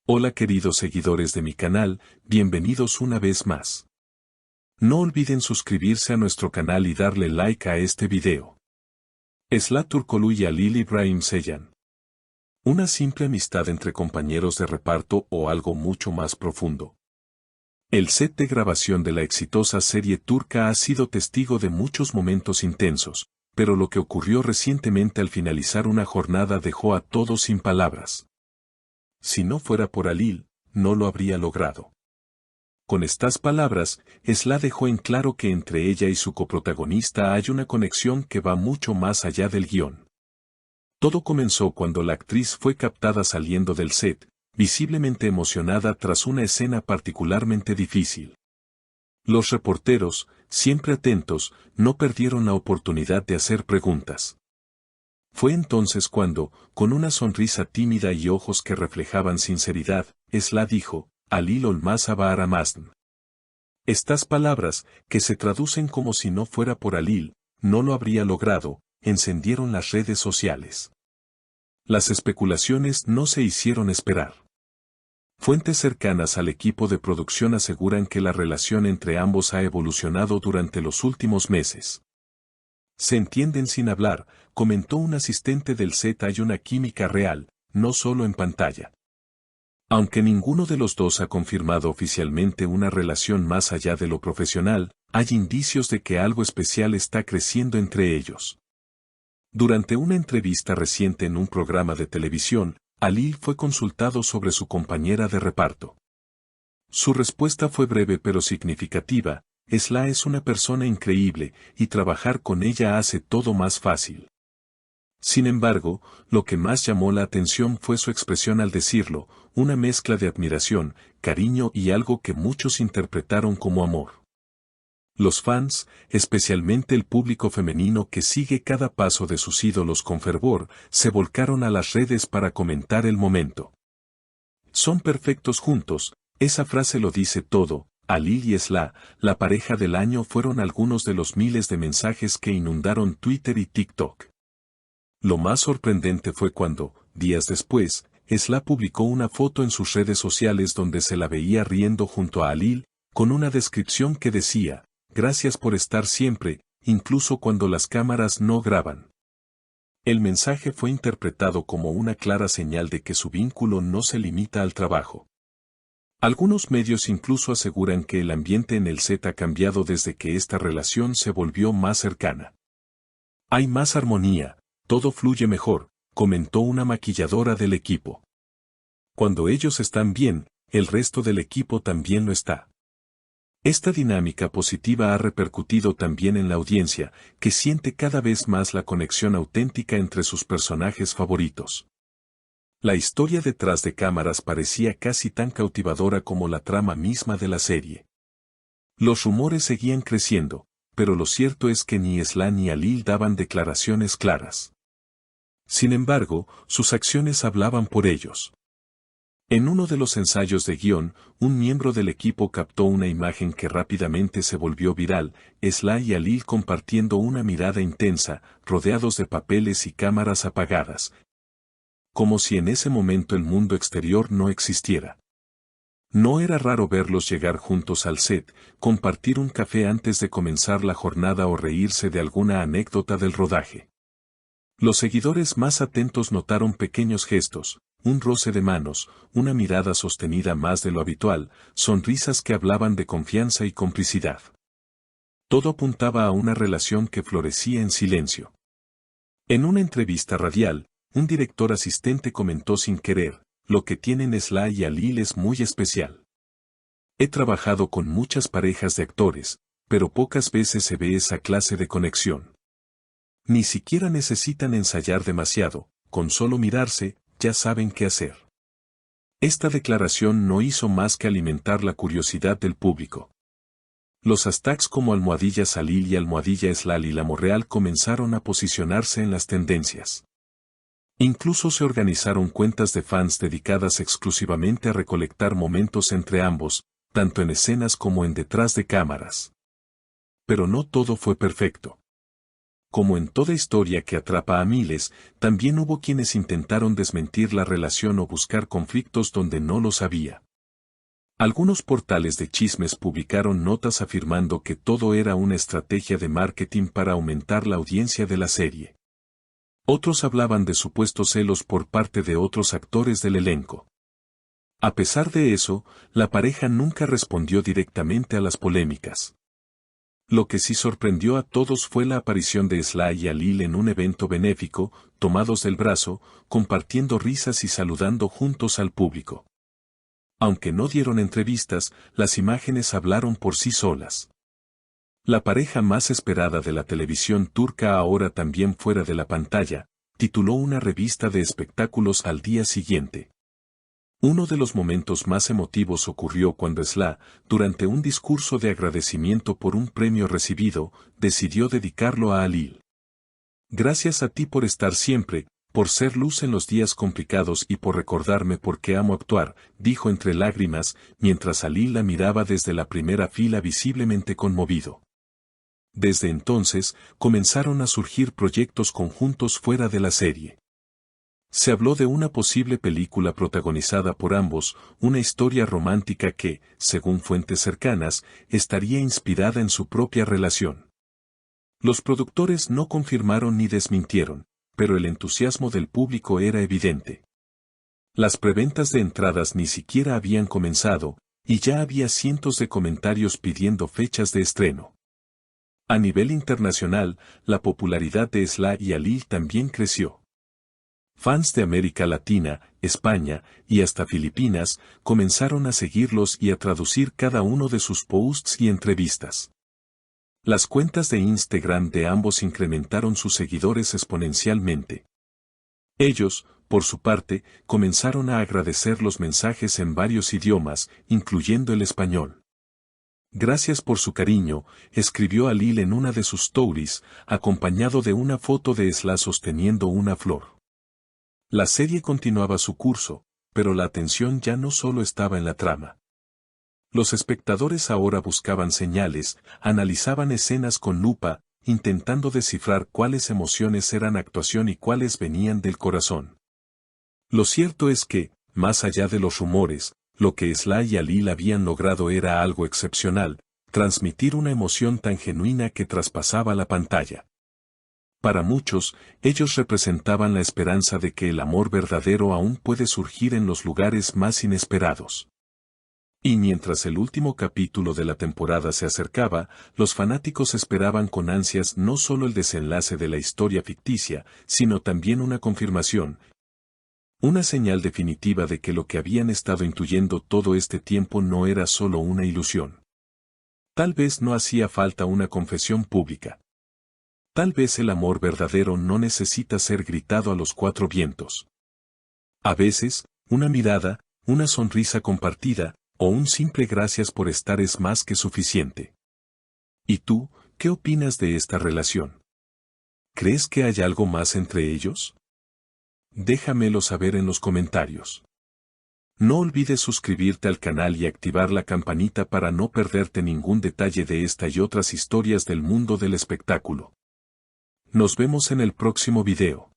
Hola queridos seguidores de mi canal, bienvenidos una vez más. No olviden suscribirse a nuestro canal y darle like a este video. Esla Turkoglu y Halil İbrahim Ceylan. Una simple amistad entre compañeros de reparto o algo mucho más profundo. El set de grabación de la exitosa serie turca ha sido testigo de muchos momentos intensos, pero lo que ocurrió recientemente al finalizar una jornada dejó a todos sin palabras. Si no fuera por Halil, no lo habría logrado. Con estas palabras, Esla dejó en claro que entre ella y su coprotagonista hay una conexión que va mucho más allá del guión. Todo comenzó cuando la actriz fue captada saliendo del set, visiblemente emocionada tras una escena particularmente difícil. Los reporteros, siempre atentos, no perdieron la oportunidad de hacer preguntas. Fue entonces cuando, con una sonrisa tímida y ojos que reflejaban sinceridad, Esla dijo, Halil olmazsa va aramazn. Estas palabras, que se traducen como si no fuera por Halil, no lo habría logrado, encendieron las redes sociales. Las especulaciones no se hicieron esperar. Fuentes cercanas al equipo de producción aseguran que la relación entre ambos ha evolucionado durante los últimos meses. Se entienden sin hablar, comentó un asistente del set. Hay una química real, no solo en pantalla. Aunque ninguno de los dos ha confirmado oficialmente una relación más allá de lo profesional, hay indicios de que algo especial está creciendo entre ellos. Durante una entrevista reciente en un programa de televisión, Halil fue consultado sobre su compañera de reparto. Su respuesta fue breve pero significativa. Esla es una persona increíble, y trabajar con ella hace todo más fácil. Sin embargo, lo que más llamó la atención fue su expresión al decirlo, una mezcla de admiración, cariño y algo que muchos interpretaron como amor. Los fans, especialmente el público femenino que sigue cada paso de sus ídolos con fervor, se volcaron a las redes para comentar el momento. Son perfectos juntos, esa frase lo dice todo. Halil y Esla, la pareja del año, fueron algunos de los miles de mensajes que inundaron Twitter y TikTok. Lo más sorprendente fue cuando, días después, Esla publicó una foto en sus redes sociales donde se la veía riendo junto a Halil, con una descripción que decía, gracias por estar siempre, incluso cuando las cámaras no graban. El mensaje fue interpretado como una clara señal de que su vínculo no se limita al trabajo. Algunos medios incluso aseguran que el ambiente en el set ha cambiado desde que esta relación se volvió más cercana. Hay más armonía, todo fluye mejor, comentó una maquilladora del equipo. Cuando ellos están bien, el resto del equipo también lo está. Esta dinámica positiva ha repercutido también en la audiencia, que siente cada vez más la conexión auténtica entre sus personajes favoritos. La historia detrás de cámaras parecía casi tan cautivadora como la trama misma de la serie. Los rumores seguían creciendo, pero lo cierto es que ni Esla ni Halil daban declaraciones claras. Sin embargo, sus acciones hablaban por ellos. En uno de los ensayos de guión, un miembro del equipo captó una imagen que rápidamente se volvió viral, Esla y Halil compartiendo una mirada intensa, rodeados de papeles y cámaras apagadas, como si en ese momento el mundo exterior no existiera. No era raro verlos llegar juntos al set, compartir un café antes de comenzar la jornada o reírse de alguna anécdota del rodaje. Los seguidores más atentos notaron pequeños gestos, un roce de manos, una mirada sostenida más de lo habitual, sonrisas que hablaban de confianza y complicidad. Todo apuntaba a una relación que florecía en silencio. En una entrevista radial, un director asistente comentó sin querer, lo que tienen Esla y Halil es muy especial. He trabajado con muchas parejas de actores, pero pocas veces se ve esa clase de conexión. Ni siquiera necesitan ensayar demasiado, con solo mirarse, ya saben qué hacer. Esta declaración no hizo más que alimentar la curiosidad del público. Los hashtags como #Halil y #Esla y la Monreal comenzaron a posicionarse en las tendencias. Incluso se organizaron cuentas de fans dedicadas exclusivamente a recolectar momentos entre ambos, tanto en escenas como en detrás de cámaras. Pero no todo fue perfecto. como en toda historia que atrapa a miles, también hubo quienes intentaron desmentir la relación o buscar conflictos donde no los había. Algunos portales de chismes publicaron notas afirmando que todo era una estrategia de marketing para aumentar la audiencia de la serie. Otros hablaban de supuestos celos por parte de otros actores del elenco. A pesar de eso, la pareja nunca respondió directamente a las polémicas. Lo que sí sorprendió a todos fue la aparición de Sly y Alil en un evento benéfico, tomados del brazo, compartiendo risas y saludando juntos al público. Aunque no dieron entrevistas, las imágenes hablaron por sí solas. La pareja más esperada de la televisión turca ahora también fuera de la pantalla, tituló una revista de espectáculos al día siguiente. Uno de los momentos más emotivos ocurrió cuando Sly, durante un discurso de agradecimiento por un premio recibido, decidió dedicarlo a Alil. Gracias a ti por estar siempre, por ser luz en los días complicados y por recordarme por qué amo actuar, dijo entre lágrimas, mientras Alil la miraba desde la primera fila visiblemente conmovido. Desde entonces, comenzaron a surgir proyectos conjuntos fuera de la serie. Se habló de una posible película protagonizada por ambos, una historia romántica que, según fuentes cercanas, estaría inspirada en su propia relación. Los productores no confirmaron ni desmintieron, pero el entusiasmo del público era evidente. Las preventas de entradas ni siquiera habían comenzado, y ya había cientos de comentarios pidiendo fechas de estreno. A nivel internacional, la popularidad de Sly y Alil también creció. Fans de América Latina, España y hasta Filipinas comenzaron a seguirlos y a traducir cada uno de sus posts y entrevistas. Las cuentas de Instagram de ambos incrementaron sus seguidores exponencialmente. Ellos, por su parte, comenzaron a agradecer los mensajes en varios idiomas, incluyendo el español. Gracias por su cariño, escribió Alil en una de sus stories, acompañado de una foto de Sly sosteniendo una flor. La serie continuaba su curso, pero la atención ya no solo estaba en la trama. Los espectadores ahora buscaban señales, analizaban escenas con lupa, intentando descifrar cuáles emociones eran actuación y cuáles venían del corazón. Lo cierto es que, más allá de los rumores, lo que Sly y Alil habían logrado era algo excepcional, transmitir una emoción tan genuina que traspasaba la pantalla. Para muchos, ellos representaban la esperanza de que el amor verdadero aún puede surgir en los lugares más inesperados. Y mientras el último capítulo de la temporada se acercaba, los fanáticos esperaban con ansias no solo el desenlace de la historia ficticia, sino también una confirmación, una señal definitiva de que lo que habían estado intuyendo todo este tiempo no era solo una ilusión. Tal vez no hacía falta una confesión pública. Tal vez el amor verdadero no necesita ser gritado a los cuatro vientos. A veces, una mirada, una sonrisa compartida, o un simple gracias por estar es más que suficiente. ¿Y tú, qué opinas de esta relación? ¿Crees que hay algo más entre ellos? Déjamelo saber en los comentarios. No olvides suscribirte al canal y activar la campanita para no perderte ningún detalle de esta y otras historias del mundo del espectáculo. Nos vemos en el próximo video.